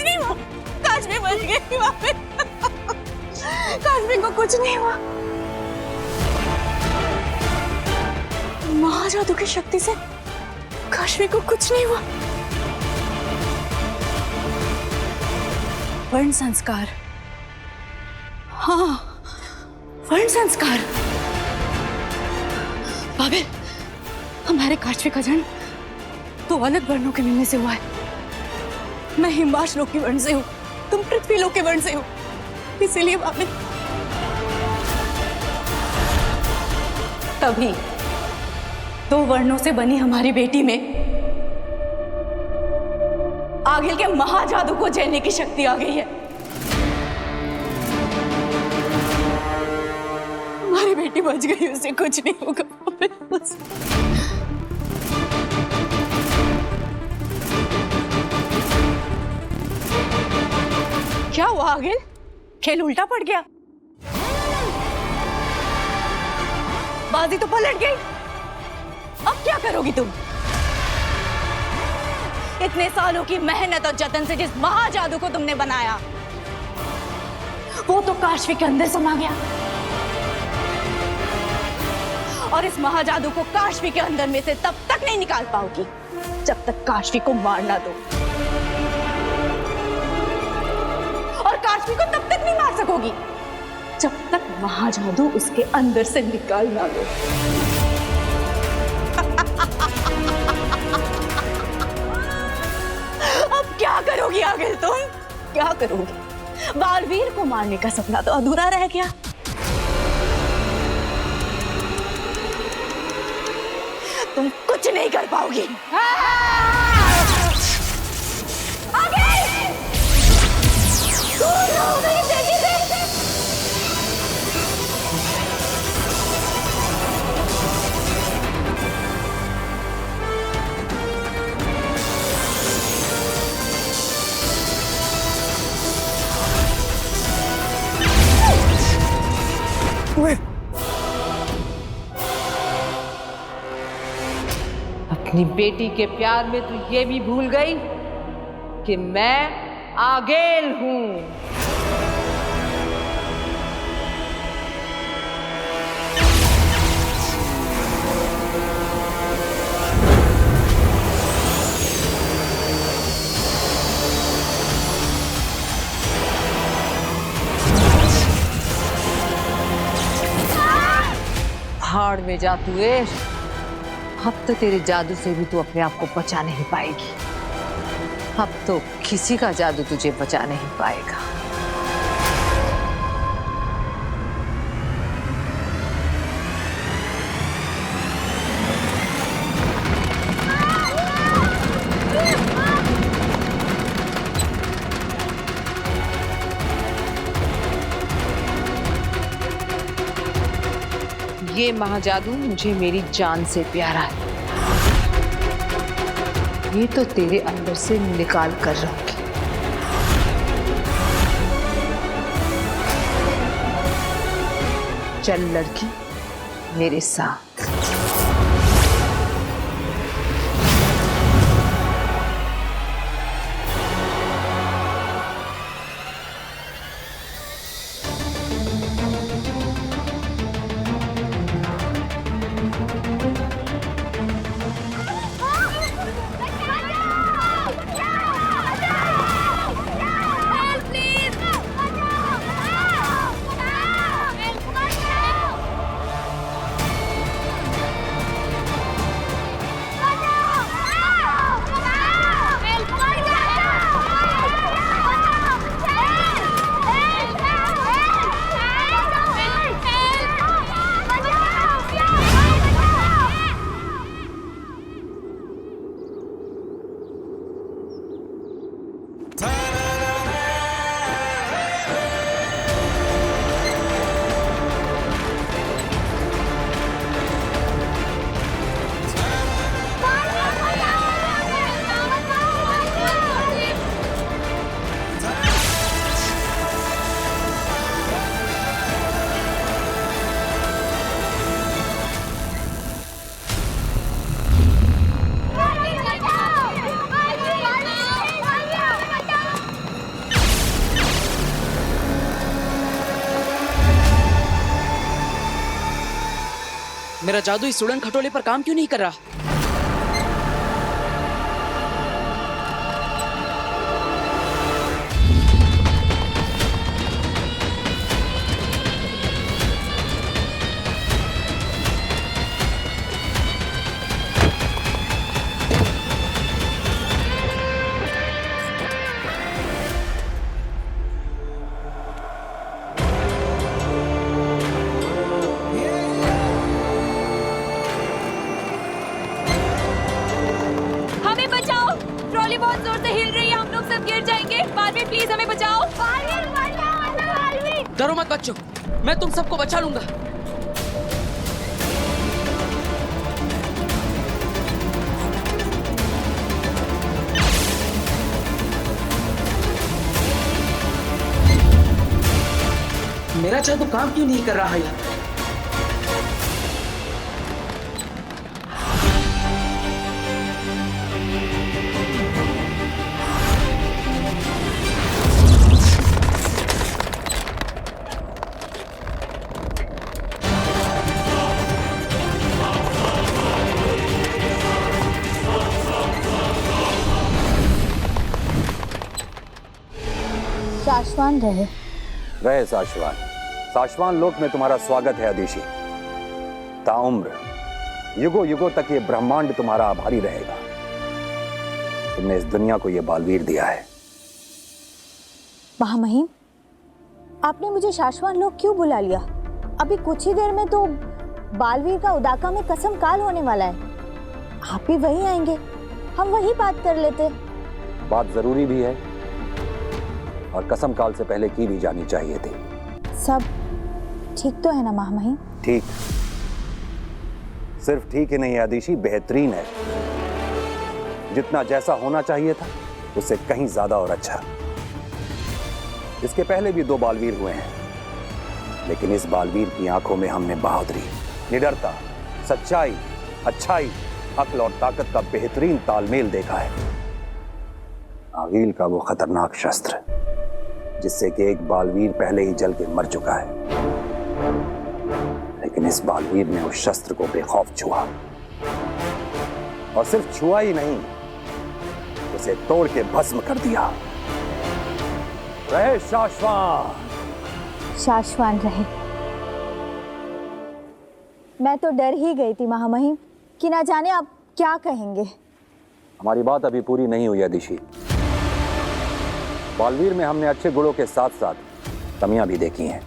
कुछ नहीं हुआ, काश्मी बच गई वहाँ पे। काश्मी को कुछ नहीं हुआ। महाजादू की शक्ति से काश्मी को कुछ नहीं हुआ। वर्ण संस्कार, हाँ वर्ण संस्कार। बाबेल, हमारे काश्मी का जन्म तो अलग वर्णों के मिलने से हुआ है। मैं हिमवाश लोक के वर्ण से हूँ, तुम पृथ्वी लोक के वर्ण से हो, इसीलिए बाबेल। तभी दो वर्णों से बनी हमारी बेटी में आगिल के महाजादू को झेलने की शक्ति आ गई है। हमारी बेटी बच गई, उसे कुछ नहीं होगा। क्या हुआ आगिल? खेल उल्टा पड़ गया, बाजी तो पलट गई। अब क्या करोगी तुम? इतने सालों की मेहनत और जतन से जिस महाजादू को तुमने बनाया, वो तो काश्मी के अंदर समा गया, और इस महाजादू को काश्मी के अंदर में से तब तक नहीं निकाल पाओगी जब तक काश्मी को मार ना दो, और काश्मी को तब तक नहीं मार सकोगी जब तक महाजादू उसके अंदर से निकाल ना दो। अब क्या करोगी आगिल तुम? क्या करोगी? बालवीर को मारने का सपना तो अधूरा रह गया। तुम कुछ नहीं कर पाओगी। अपनी बेटी के प्यार में तू ये भी भूल गई कि मैं आगेल हूं। भाड़ में जा तू। अब तो तेरे जादू से भी तू अपने आप को बचा नहीं पाएगी। अब तो किसी का जादू तुझे बचा नहीं पाएगा। ये महाजादू मुझे मेरी जान से प्यारा है। ये तो तेरे अंदर से निकाल कर रहूंगी। चल लड़की, मेरे साथ। मेरा जादू इस उड़न खटोले पर काम क्यों नहीं कर रहा? हमें बचाओ, ट्रॉली बहुत जोर से हिल रही है, हम लोग सब गिर जाएंगे। बालवीर प्लीज हमें बचाओ। बालवीर। डरो मत बच्चों, मैं तुम सबको बचा लूंगा। मेरा जादू काम क्यों नहीं कर रहा है? शाश्वान रहे। रहे शाश्वान। शाश्वान लोक में तुम्हारा स्वागत है अदिशि। ताउम्र युगों युगों तक ये ब्रह्मांड तुम्हारा आभारी रहेगा। तुमने इस दुनिया को ये बालवीर दिया है। महामहिम, आपने मुझे शाश्वान लोक क्यों बुला लिया? अभी कुछ ही देर में तो बालवीर का उदाका में कसम काल होने वाला है। आप भी वहीं आएंगे, हम वहीं बात कर लेते। बात जरूरी भी है और कसम काल से पहले की भी जानी चाहिए थी। सब ठीक तो है ना महामहिम? ठीक, सिर्फ ठीक ही नहीं है अदिशि, बेहतरीन है। जितना जैसा होना चाहिए था उससे कहीं ज्यादा और अच्छा। इसके पहले भी 2 बालवीर हुए हैं, लेकिन इस बालवीर की आंखों में हमने बहादुरी, निडरता, सच्चाई, अच्छाई, अक्ल और ताकत का बेहतरीन तालमेल देखा है। आगील का वो खतरनाक शस्त्र जिससे कि एक बालवीर पहले ही जल के मर चुका है, लेकिन इस बालवीर ने उस शस्त्र को बेखौफ छुआ, और सिर्फ छुआ ही नहीं, उसे तोड़ के भस्म कर दिया। रहे शाश्वान। शाश्वान रहे। मैं तो डर ही गई थी महामहिम कि ना जाने आप क्या कहेंगे। हमारी बात अभी पूरी नहीं हुई अदिशि। बालवीर में हमने अच्छे गुणों के साथ साथ कमियां भी देखी हैं।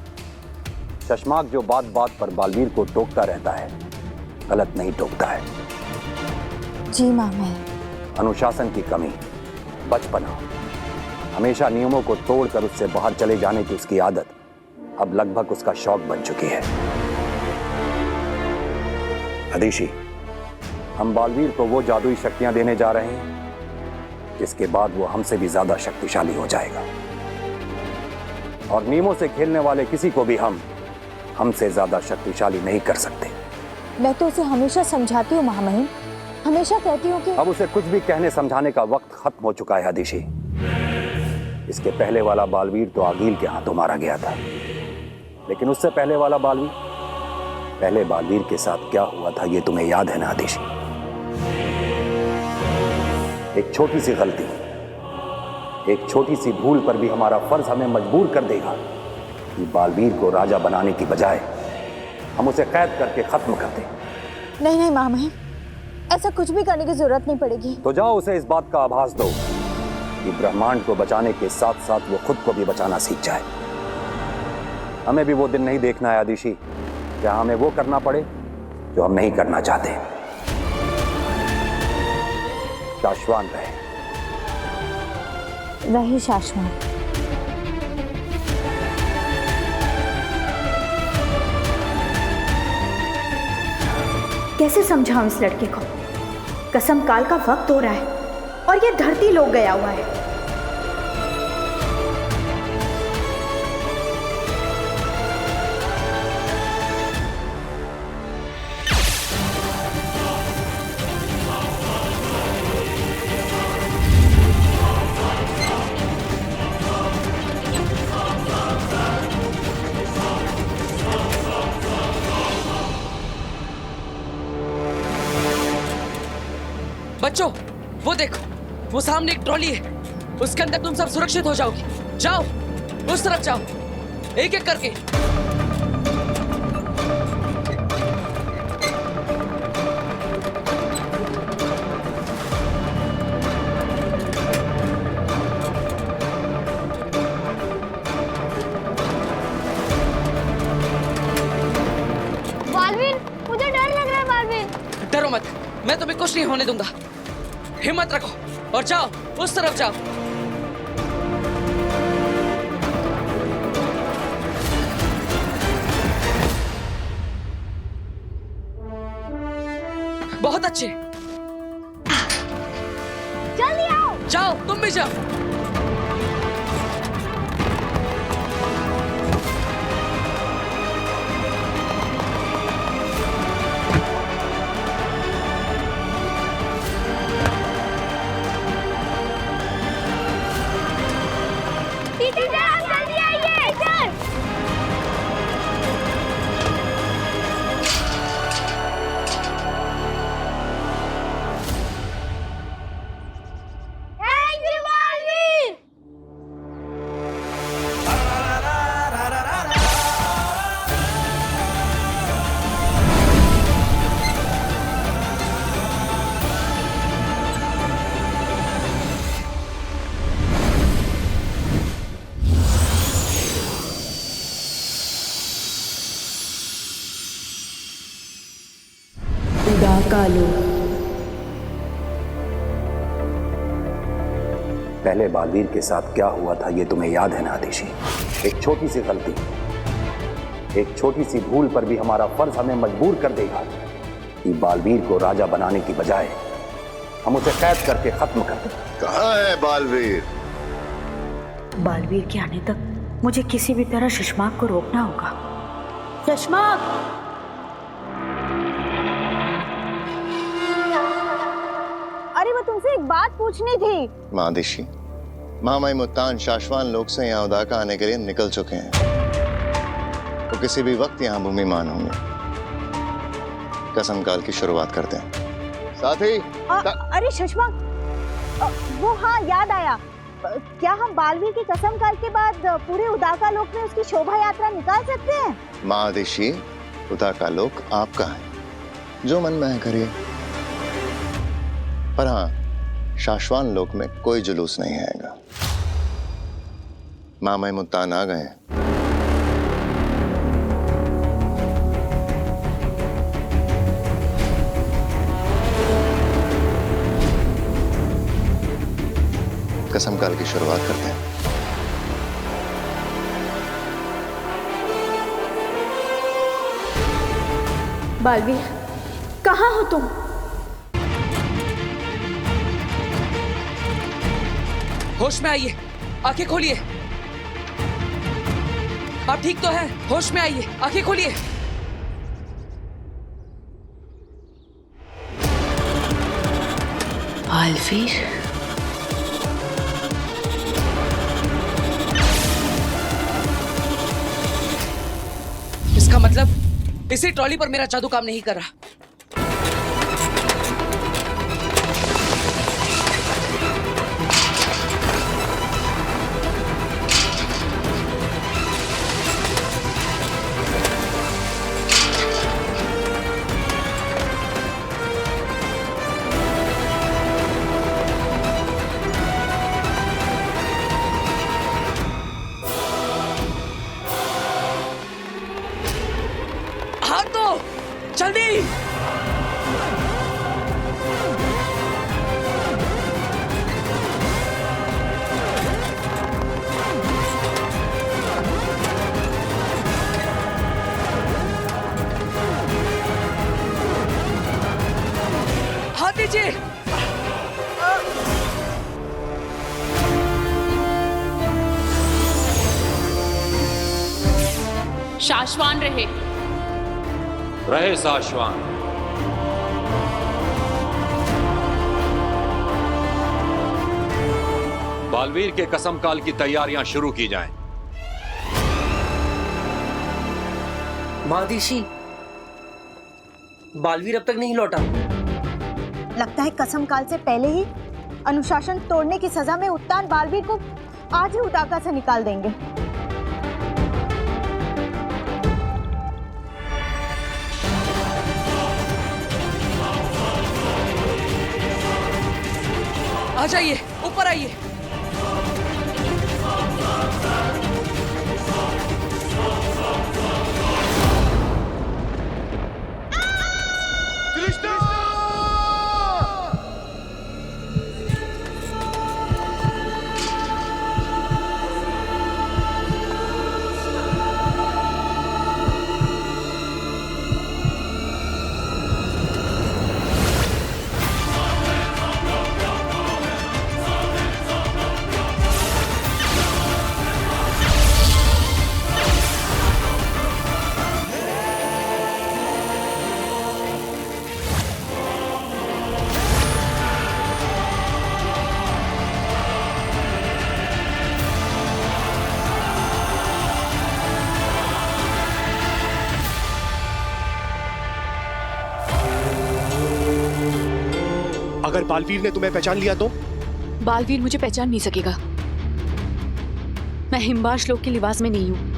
शशमाक जो बात बात पर बालवीर को टोकता रहता है, गलत नहीं टोकता है। जी महामहिम। अनुशासन की कमी, बचपना, हमेशा नियमों को तोड़कर उससे बाहर चले जाने की उसकी आदत अब लगभग उसका शौक बन चुकी है। अदिशि, हम बालवीर को वो जादुई शक्तियां देने जा रहे हैं जिसके बाद वो हमसे भी ज्यादा शक्तिशाली हो जाएगा, और नियमों से खेलने वाले किसी को भी हमसे ज्यादा शक्तिशाली नहीं कर सकते। मैं तो उसे हमेशा समझाती हूँ महामहिम, हमेशा कहती हूँ कि अब उसे कुछ भी कहने समझाने का वक्त खत्म हो चुका है अदिशि। इसके पहले वाला बालवीर तो आगील के हाथों मारा गया था, लेकिन उससे पहले वाला बालवीर, पहले बालवीर के साथ क्या हुआ था ये तुम्हें याद है ना अदिशि? एक छोटी सी गलती, एक छोटी सी भूल पर भी हमारा फर्ज हमें मजबूर कर देगा कि बालवीर को राजा बनाने की बजाय हम उसे कैद करके खत्म कर दें। नहीं नहीं महामहिम, ऐसा कुछ भी करने की जरूरत नहीं पड़ेगी। तो जाओ उसे इस बात का आभास दो कि ब्रह्मांड को बचाने के साथ साथ वो खुद को भी बचाना सीख जाए। हमें भी वो दिन नहीं देखना है अदिशि जहां हमें वो करना पड़े जो हम नहीं करना चाहते। शाश्वान रहे शाश्वान। कैसे समझाऊं इस लड़के को? कसम काल का वक्त हो रहा है और ये धरती लोग गया हुआ है। बच्चों, वो देखो, वो सामने एक ट्रॉली है, उसके अंदर तुम सब सुरक्षित हो जाओगे। जाओ, उस तरफ जाओ, एक एक करके। बालवीर, मुझे डर लग रहा है बालवीर। डरो मत, मैं तुम्हें कुछ नहीं होने दूंगा। हिम्मत रखो और जाओ, उस तरफ जाओ। बहुत अच्छे, जल्दी आओ। जाओ, तुम भी जाओ। टीचर, आप जल्दी आइए। Teacher, thank you Baalveer. पहले बालवीर के साथ क्या हुआ था ये तुम्हें याद है ना आदिशी? एक छोटी सी गलती, एक छोटी सी भूल पर भी हमारा फर्ज हमें मजबूर कर देगा कि बालवीर को राजा बनाने की बजाय हम उसे कैद करके खत्म कर दें। कहाँ है बालवीर? बालवीर के आने तक मुझे किसी भी तरह शशमाक को रोकना होगा। शशमाक! अरे वो तुमसे एक बात पूछनी थी। मादिशी, मामाई मुत्तान शाश्वान लोग से यहाँ उदाका आने के लिए निकल चुके हैं। वो किसी भी वक्त यहाँ भूमिमान होंगे। कसम काल की शुरुआत करते हैं। साथी अरे शशमाक, वो हाँ याद आया। क्या हम बालवीर की कसम काल के बाद पूरे उदाका लोक में उसकी शोभा यात्रा निकाल सकते हैं? मादिशी, उदाका लोक आपका है, जो मन में है करिए। पर हाँ, शाश्वान लोक में कोई जुलूस नहीं आएगा। मामाई मुत्तान आ गए हैं। कसम काल की शुरुआत करते हैं। बालवीर, कहाँ हो तुम? होश में आइए, आंखें खोलिए। आप ठीक तो हैं? होश में आइए, आंखें खोलिए। बालवीर, इसका मतलब इसी ट्रॉली पर मेरा जादू काम नहीं कर रहा। हाथ दो, जल्दी। हाथ दीजिए। शाश्वान रहे। रहे शाश्वान। बालवीर के कसम काल की तैयारियां शुरू की जाएं। मादिशी, बालवीर अब तक नहीं लौटा। लगता है कसम काल से पहले ही अनुशासन तोड़ने की सजा में उत्तान बालवीर को आज ही उदाका से निकाल देंगे। आ जाइए, ऊपर आइए। अगर बालवीर ने तुम्हें पहचान लिया तो? बालवीर मुझे पहचान नहीं सकेगा। मैं हिमवार श्लोक के लिबास में नहीं हूं।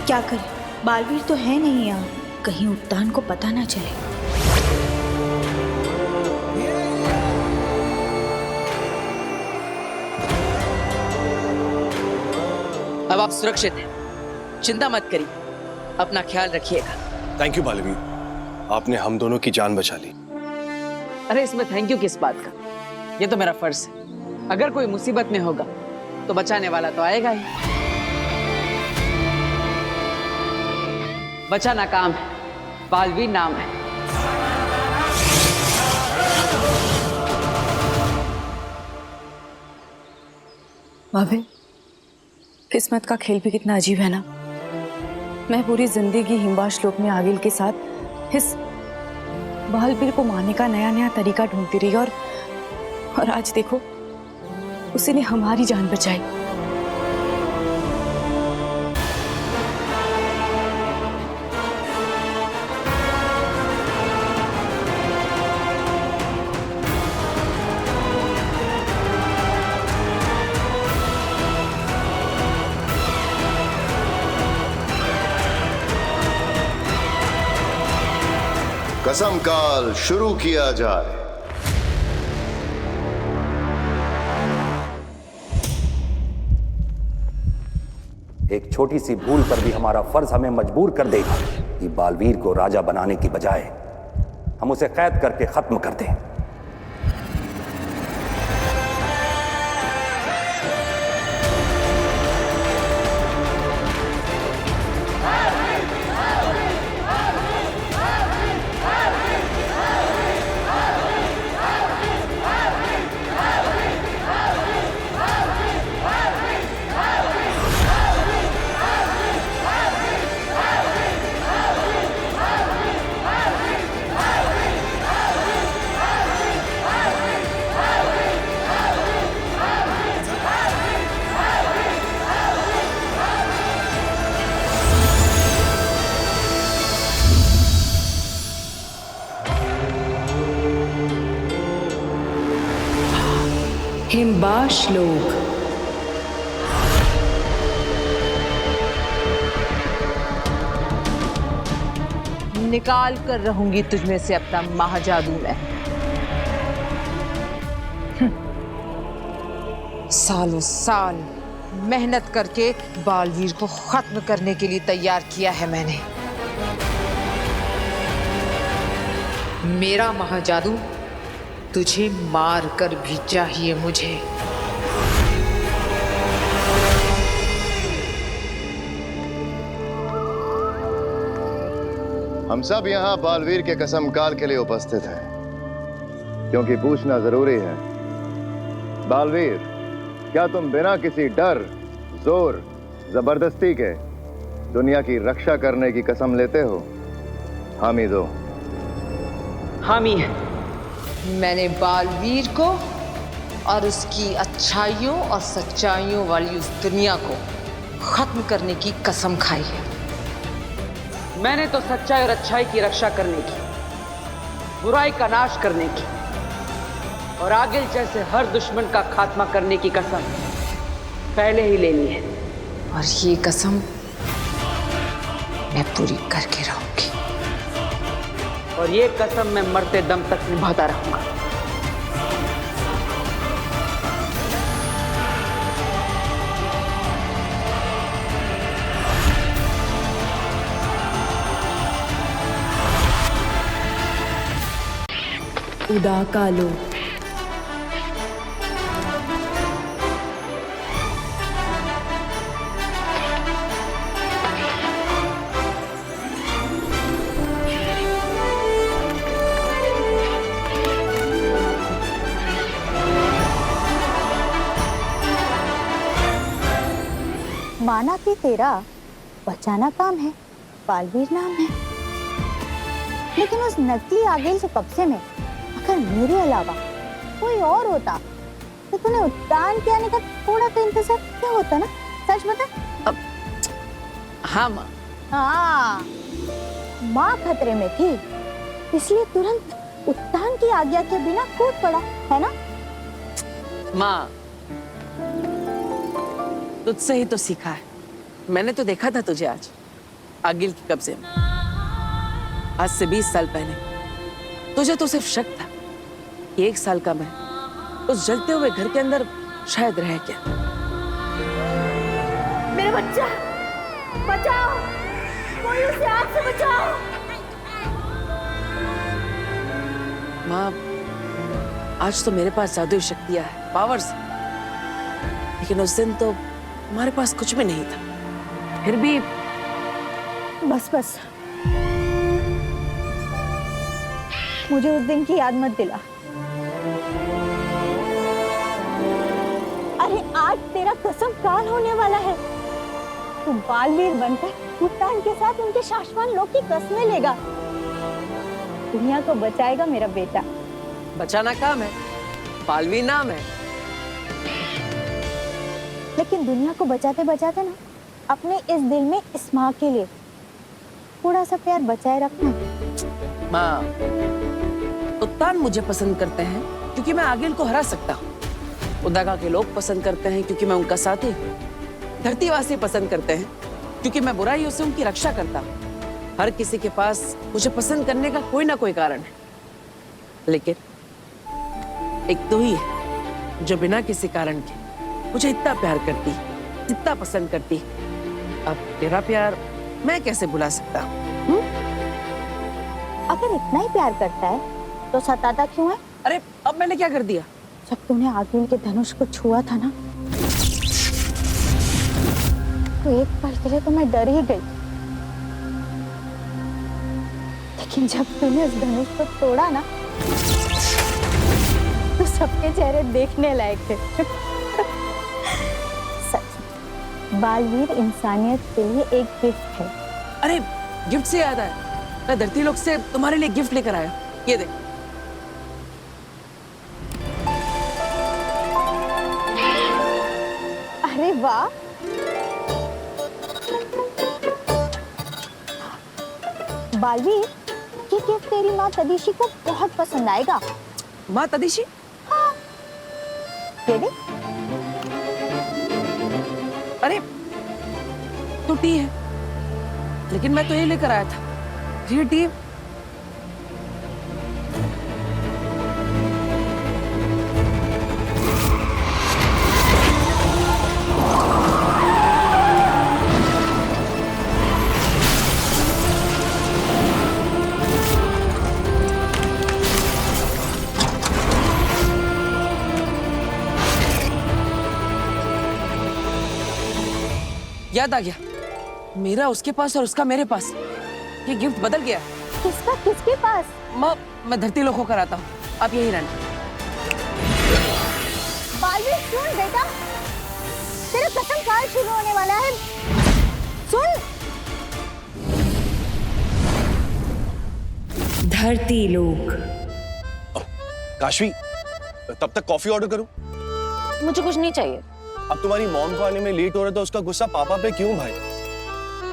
क्या करें, बालवीर तो है नहीं यहाँ, कहीं उत्तान को पता ना चले। अब आप सुरक्षित हैं, चिंता मत करिए, अपना ख्याल रखिएगा। थैंक यू बालवीर, आपने हम दोनों की जान बचा ली। अरे इसमें थैंक यू किस बात का, ये तो मेरा फर्ज है। अगर कोई मुसीबत में होगा तो बचाने वाला तो आएगा ही। बचाना काम है, बालवीर नाम है। भाभी, किस्मत का खेल भी कितना अजीब है ना। मैं पूरी जिंदगी हिमवार श्लोक में आगिल के साथ इस बालवीर को मारने का नया नया तरीका ढूंढती रही और आज देखो उसी ने हमारी जान बचाई। कसम काल शुरू किया जाए। एक छोटी सी भूल पर भी हमारा फर्ज हमें मजबूर कर देगा कि बालवीर को राजा बनाने की बजाय हम उसे कैद करके खत्म कर दें। हिमवार श्लोक। निकाल कर रहूंगी तुझमें से अपना महाजादू मैं। सालों साल मेहनत करके बालवीर को खत्म करने के लिए तैयार किया है मैंने। मेरा महाजादू तुझे मार कर भी चाहिए मुझे। हम सब यहाँ बालवीर के कसम काल के लिए उपस्थित हैं। क्योंकि पूछना जरूरी है। बालवीर, क्या तुम बिना किसी डर, जोर, जबरदस्ती के दुनिया की रक्षा करने की कसम लेते हो? हामी दो। हामी है। मैंने बालवीर को और उसकी अच्छाइयों और सच्चाइयों वाली उस दुनिया को खत्म करने की कसम खाई है। मैंने तो सच्चाई और अच्छाई की रक्षा करने की, बुराई का नाश करने की और आगिल जैसे हर दुश्मन का खात्मा करने की कसम पहले ही ले ली है, और ये कसम मैं पूरी करके रहूंगी, और ये कसम मैं मरते दम तक निभाता रहूंगा। उदाकालो। माना कि तेरा बचाना काम है, बालवीर नाम है, लेकिन उस नकली आगिल के कब्जे में अगर मेरे अलावा कोई और होता तो तूने उद्यान के आने का थोड़ा तो इंतजार क्या होता ना? सच बता। हाँ माँ। हाँ, माँ खतरे में थी, इसलिए तुरंत उद्यान की आज्ञा के बिना कूद पड़ा, है ना? माँ, तुझसे ही तो सीखा है। मैंने तो देखा था तुझे आज आगिल के कब्जे में, आज से 20 साल पहले। तुझे तो सिर्फ शक था कि 1 साल का मैं उस जलते हुए घर के अंदर शायद रह गया। मेरा बच्चा, बचाओ, कोई उसे आग से बचाओ। माँ, आज तो मेरे पास जादुई शक्तियां हैं, पावर्स, लेकिन उस दिन तो हमारे पास कुछ भी नहीं था। फिर भी बस बस, मुझे उस दिन की याद मत दिला। अरे आज तेरा कसम काल होने वाला है। तू बालवीर बनकर उद्यान के साथ उनके शाश्वत लोक की कस्में लेगा। दुनिया को बचाएगा मेरा बेटा। बचाना काम है, बालवीर नाम है। लेकिन दुनिया को बचाते बचाते ना अपने इस दिल में इस माँ के लिए थोड़ा सा प्यार बचाए रखना। माँ, उद्यान मुझे पसंद करते हैं क्योंकि मैं आगिल को हरा सकता हूँ। उदाका के लोग पसंद करते हैं क्योंकि मैं उनका साथी हूँ। धरतीवासी पसंद करते हैं क्योंकि मैं बुराइयों से उनकी रक्षा करता हूँ। हर किसी के पास मुझे पसंद करने का कोई ना कोई कारण है, लेकिन एक तू ही है जो बिना किसी कारण के मुझे इतना प्यार करती, इतना पसंद करती। अब तेरा प्यार मैं कैसे भुला सकता हूँ? अगर इतना ही प्यार करता है तो सताता क्यों है? अरे अब मैंने क्या कर दिया? जब तूने आगिल के धनुष को छुआ था ना, तो एक पल के लिए तो मैं डर ही गई, लेकिन जब तूने उस धनुष को तोड़ा ना, तो सबके चेहरे देखने लायक थे। सच, बालवीर इंसानियत के लिए एक गिफ्ट है। अरे गिफ्ट से याद आया, मैं धरती लोक से तुम्हारे लिए गिफ्ट लेकर आया। ये देख। अरे वाह, बालवीर, ये गिफ्ट तेरी माँ तदिशी को बहुत पसंद आएगा। माँ तदिशी? हाँ, ये देख। अरे तो टी है, लेकिन मैं तो ये लेकर आया था। ये टी याद आ गया, मेरा उसके पास और उसका मेरे पास। ये गिफ्ट बदल गया। किसका किसके पास? माँ, मैं धरती लोक होकर आता हूँ। अब यही रहना। बालवीर सुन बेटा, तेरा कसम काल शुरू होने वाला है। सुन। धरती लोक। काशवी, तब तक कॉफी ऑर्डर करूं? मुझे कुछ नहीं चाहिए। अब तुम्हारी मॉम को आने में लेट हो रहा था, उसका गुस्सा पापा पे क्यों भाई?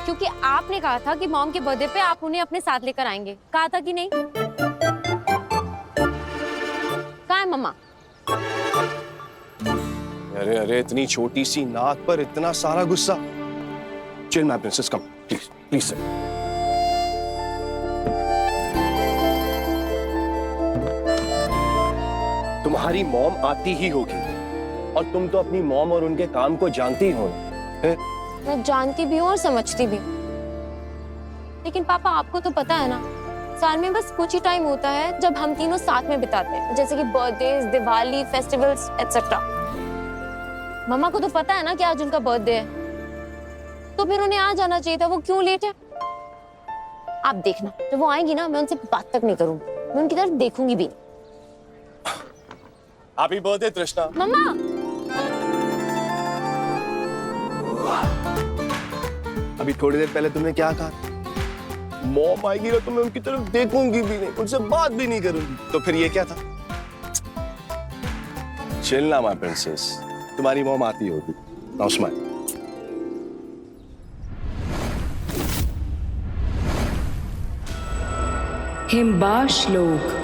क्योंकि आपने कहा था कि मॉम के बर्थडे पे आप उन्हें अपने साथ लेकर आएंगे, कहा था कि नहीं? कहाँ है मम्मा? अरे अरे, इतनी छोटी सी नाक पर इतना सारा गुस्सा। Chill my princess, come please please sir. तुम्हारी मॉम आती ही होगी और तुम तो अपनी मॉम और उनके काम को जानती हो। मैं जानती भी हूँ और समझती भी हूँ, लेकिन पापा आपको तो पता है ना, साल में बस कुछ ही टाइम होता है जब हम तीनों साथ में बिताते हैं, जैसे कि बर्थडेज, दिवाली, फेस्टिवल्स एटसेट्रा। मम्मा को तो पता है ना कि आज उनका बर्थडे है, तो फिर उन्हें आ जाना चाहिए था। वो क्यों लेट है? आप देखना, जब वो आएंगी ना, मैं उनसे बात तक नहीं करूंगी, मैं उनकी तरफ देखूंगी भी नहीं। हैप्पी बर्थडे तृष्णा। मम्मा, अभी थोड़ी देर पहले तुमने क्या कहा? मॉम आएगी ना तो मैं उनकी तरफ देखूंगी भी नहीं, उनसे बात भी नहीं करूंगी। तो फिर ये क्या था? चिल ना माय प्रिंसेस, तुम्हारी मॉम आती होगी। Now smile. हिमबाश लोक।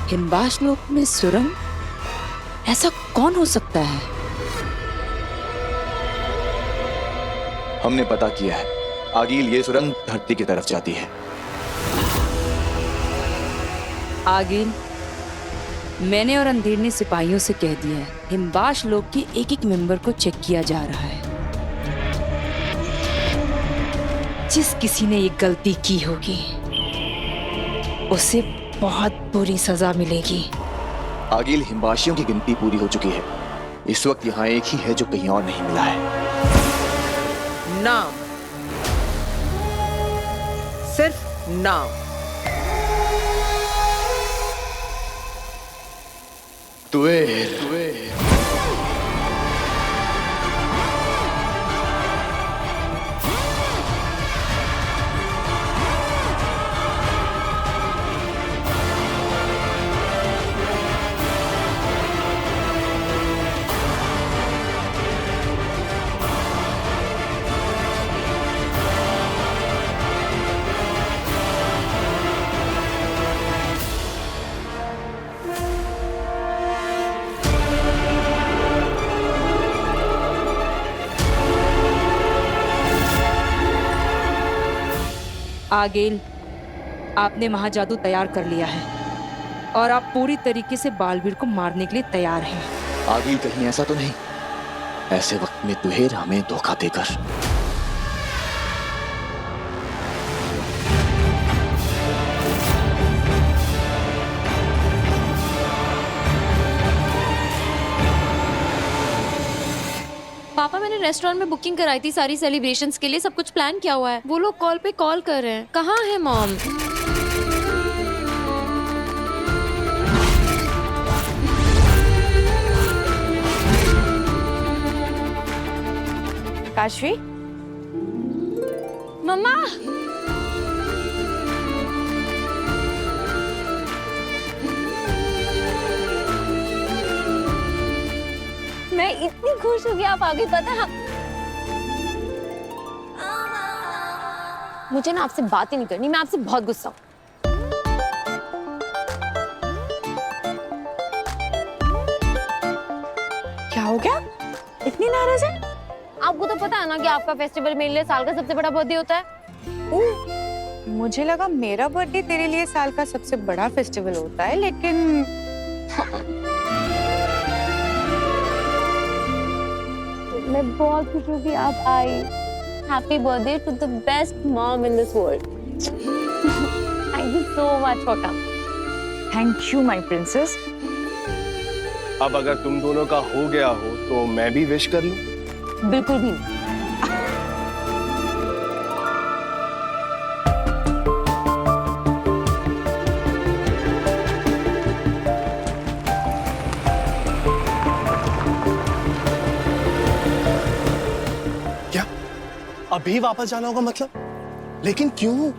हिमबाश लोक में सुरंग? ऐसा कौन हो सकता है? हमने पता किया है, आगिल ये सुरंग धरती की तरफ जाती है। आगिल, मैंने और अंधेर ने सिपाहियों से कह दिया है, हिमबाश लोक के एक एक मेंबर को चेक किया जा रहा है। जिस किसी ने ये गलती की होगी उसे बहुत बुरी सजा मिलेगी। आगिल, हिमबाशियों की गिनती पूरी हो चुकी है। इस वक्त यहाँ एक ही है जो कहीं और नहीं मिला है। नाम, सिर्फ नाम। तुएर। आगिल, आपने महाजादू तैयार कर लिया है और आप पूरी तरीके से बालवीर को मारने के लिए तैयार हैं। आगिल, कहीं ऐसा तो नहीं ऐसे वक्त में तुहेर हमें धोखा देकर? पापा, मैंने रेस्टोरेंट में बुकिंग कराई थी सारी सेलिब्रेशंस के लिए, सब कुछ प्लान किया हुआ है। वो लोग कॉल पे कॉल कर रहे हैं। कहाँ है मॉम? काशवी, मम्मा, मैं इतनी खुश हूँ कि आप आ गई। पता है, मुझे ना आपसे बात ही नहीं करनी, मैं आपसे बहुत गुस्सा हूँ। क्या हो गया? इतनी नाराज है? आपको तो पता है ना कि आपका फेस्टिवल मेरे लिए साल का सबसे बड़ा बर्थडे होता है। मुझे लगा मेरा बर्थडे तेरे लिए साल का सबसे बड़ा फेस्टिवल होता है, लेकिन मैं बहुत खुश हूँ कि आप आई। Happy birthday to the best mom in this world. Thank you so much for coming. Thank you my princess. अब अगर तुम दोनों का हो गया हो तो मैं भी विश कर लूं? बिल्कुल भी नहीं। क्या अभी वापस जाना होगा मतलब? लेकिन क्यों?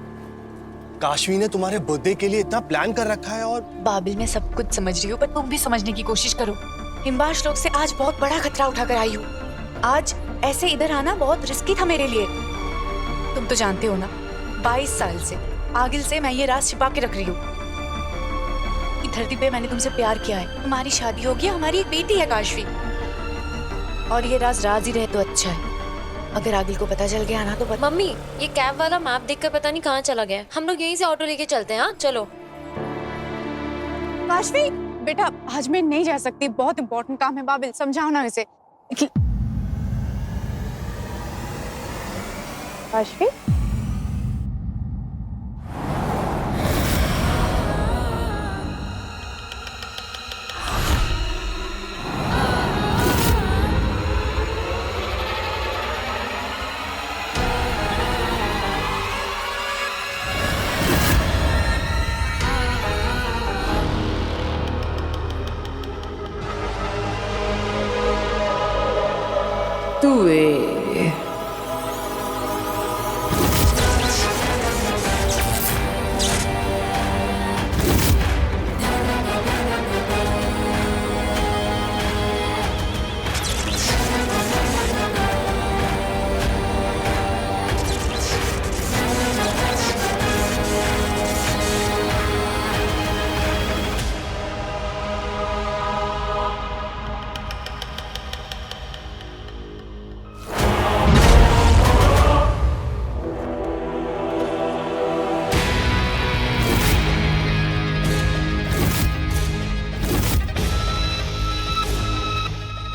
काशवी ने तुम्हारे बर्थडे के लिए इतना प्लान कर रखा है। और बाबिल, मैं सब कुछ समझ रही हूँ, पर तुम भी समझने की कोशिश करो। हिम्बाश लोग से आज बहुत बड़ा खतरा उठाकर आई हूँ। आज ऐसे इधर आना बहुत रिस्की था मेरे लिए। तुम तो जानते हो ना, 22 साल से आगिल से मैं ये राज छिपा के रख रही हूँ कि धरती पे मैंने तुमसे प्यार किया है, हमारी शादी होगी, हमारी एक बेटी है काशवी। और ये राज ही रहे तो अच्छा है। अगर आगिल को पता चल गया ना तो मम्मी, ये कैब वाला मैप देखकर पता नहीं कहाँ चला गया। हम लोग यहीं से ऑटो लेके चलते हैं। हाँ चलो। काशवी बेटा, आज मैं नहीं जा सकती, बहुत इंपॉर्टेंट काम है। बाबिल समझाओ ना इसे। काशवी,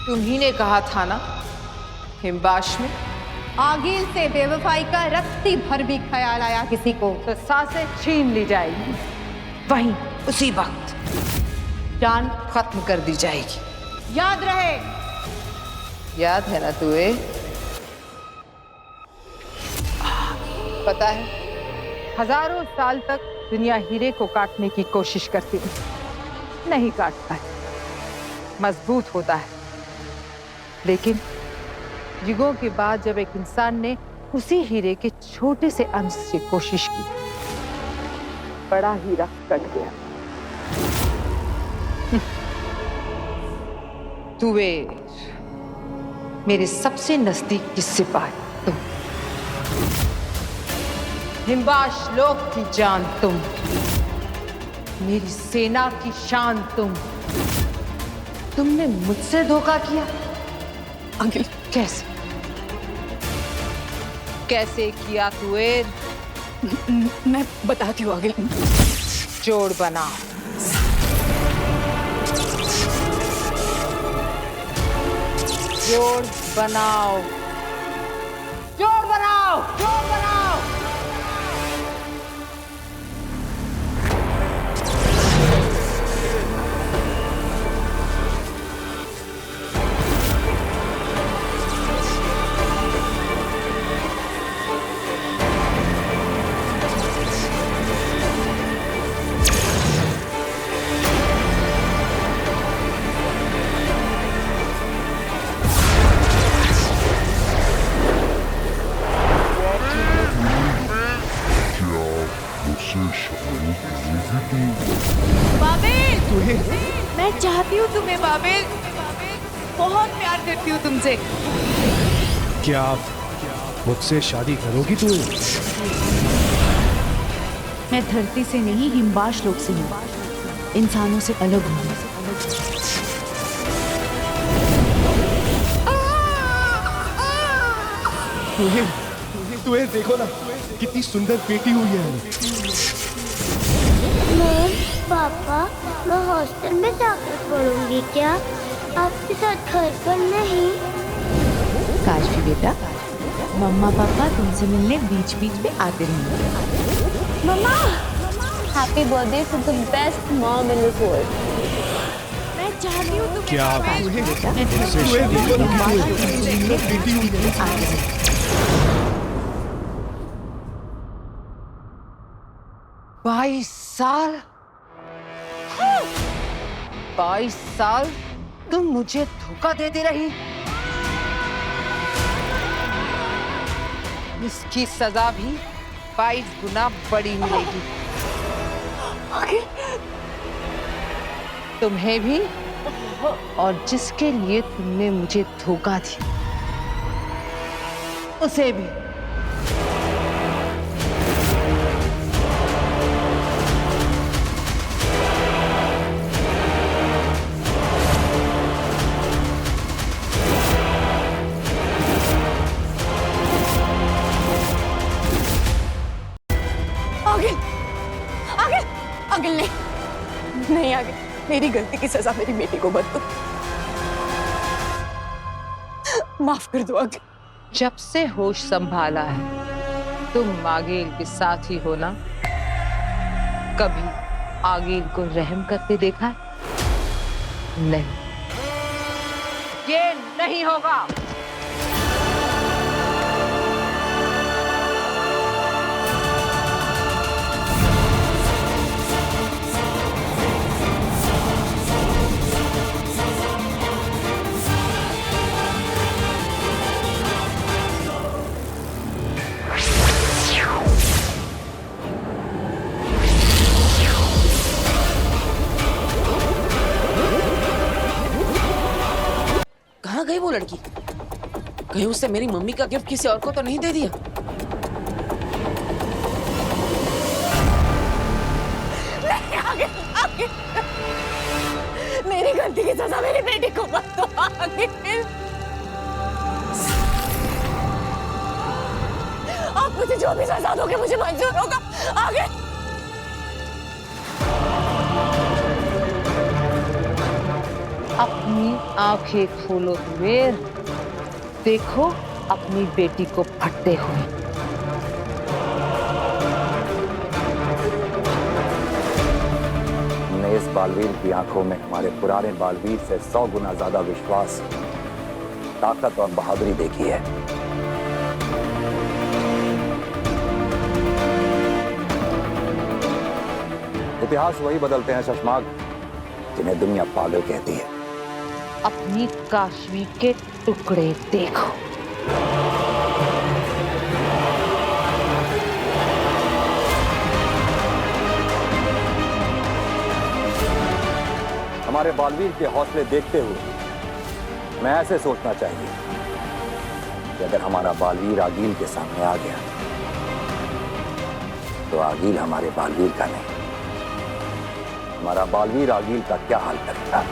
तुम्ही ने कहा था ना हिम्बाश में आगिल से बेवफाई का रत्ती भर भी ख्याल आया किसी को तो सांसें छीन ली जाएगी, वहीं उसी वक्त जान खत्म कर दी जाएगी। याद रहे। याद है ना तुझे? पता है, हजारों साल तक दुनिया हीरे को काटने की कोशिश करती है, नहीं काटता है, मजबूत होता है। लेकिन युगों के बाद जब एक इंसान ने उसी हीरे के छोटे से अंश से कोशिश की, बड़ा हीरा कट गया। तुवेर, मेरे सबसे नजदीक की सिपाही तुम, हिम्बाश लोक की जान तुम, मेरी सेना की शान तुम। तुमने मुझसे धोखा किया। आगिल, कैसे कैसे किया तुवेर? मैं बताती हूँ आगिल। जोड़ बनाओ। जोड़ बनाओ। जोड़ बनाओ। जोड़ बनाओ। बाबिल, मैं चाहती हूँ तुम्हें बाबिल, बहुत प्यार करती हूँ तुमसे। क्या आप मुझसे शादी करोगी तू? मैं धरती से नहीं, हिम्बाश लोक से हूँ, इंसानों से अलग हूँ। तुम्हें देखो ना, कितनी सुंदर बेटी हुई है। मम्मी, पापा, मैं हॉस्टल में जाकर पढ़ूंगी क्या? आपके साथ घर पर नहीं? काशवी बेटा, मम्मा पापा तुमसे मिलने बीच बीच में आते रहेंगे। मम्मा, happy birthday to the best mom in this world. मैं चाहती हूँ तुम क्या आप मुझसे शादी करोगी? 22 साल 22 साल तुम मुझे धोखा देती रही। इसकी सजा भी 22 गुना बड़ी मिलेगी। तुम्हें भी और जिसके लिए तुमने मुझे धोखा दिया उसे भी। आगिल नहीं आगे, मेरी गलती की सजा मेरी बेटी को मत दो, माफ कर दो आगिल। जब से होश संभाला है तुम आगिल के साथ ही हो ना? कभी आगिल को रहम करते देखा है? नहीं, ये नहीं होगा। कहाँ गई वो लड़की? कहीं उससे मेरी मम्मी का गिफ्ट किसी और को तो नहीं दे दिया? नहीं, आगे। मेरी गलती की सजा मेरी बेटी को मत दो आगिल। आप मुझे जो भी सजा दोगे मुझे मंजूर होगा आगे। अपनी आंखें खोलो वीर, देखो अपनी बेटी को फटते हुए। हमने इस बालवीर की आंखों में हमारे पुराने बालवीर से 100 गुना ज्यादा विश्वास, ताकत और बहादुरी देखी है। इतिहास वही बदलते हैं शशमाग जिन्हें दुनिया पागल कहती है। अपनी काशवी के टुकड़े देखो। हमारे बालवीर के हौसले देखते हुए मैं ऐसे सोचना चाहिए कि अगर हमारा बालवीर आगिल के सामने आ गया तो आगिल हमारे बालवीर का नहीं, हमारा बालवीर आगिल का क्या हाल करेगा।